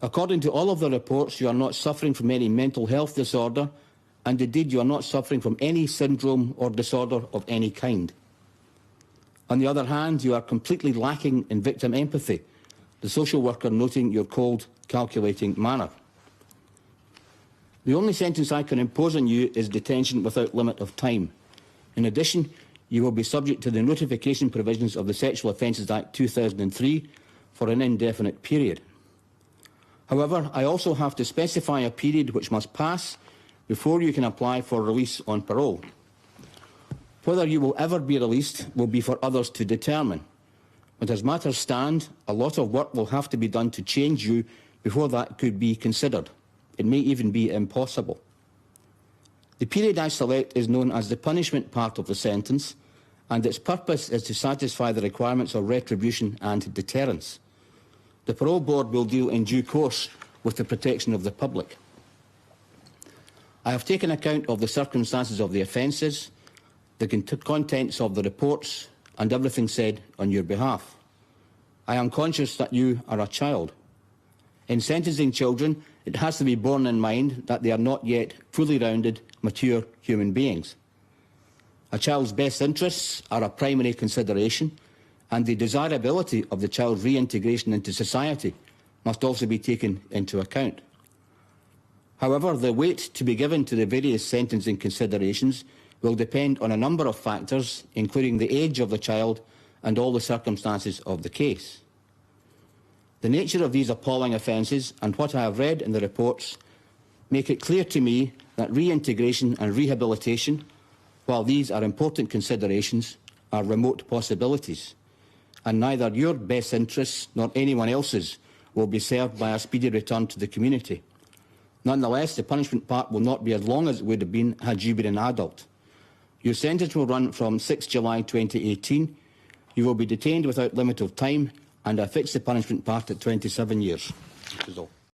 According to all of the reports, you are not suffering from any mental health disorder, and indeed you are not suffering from any syndrome or disorder of any kind. On the other hand, you are completely lacking in victim empathy, the social worker noting your cold, calculating manner. The only sentence I can impose on you is detention without limit of time. In addition, you will be subject to the notification provisions of the Sexual Offences Act 2003 for an indefinite period. However, I also have to specify a period which must pass before you can apply for release on parole. Whether you will ever be released will be for others to determine. But as matters stand, a lot of work will have to be done to change you before that could be considered. It may even be impossible. The period I select is known as the punishment part of the sentence, and its purpose is to satisfy the requirements of retribution and deterrence. The Parole Board will deal in due course with the protection of the public. I have taken account of the circumstances of the offences, the contents of the reports, and everything said on your behalf. I am conscious that you are a child. In sentencing children, it has to be borne in mind that they are not yet fully rounded, mature human beings. A child's best interests are a primary consideration, and the desirability of the child's reintegration into society must also be taken into account. However, the weight to be given to the various sentencing considerations will depend on a number of factors, including the age of the child and all the circumstances of the case. The nature of these appalling offences and what I have read in the reports make it clear to me that reintegration and rehabilitation, while these are important considerations, are remote possibilities, and neither your best interests nor anyone else's will be served by a speedy return to the community. Nonetheless, the punishment part will not be as long as it would have been had you been an adult. Your sentence will run from 6 July 2018. You will be detained without limit of time, and I fix the punishment part at 27 years. That is all.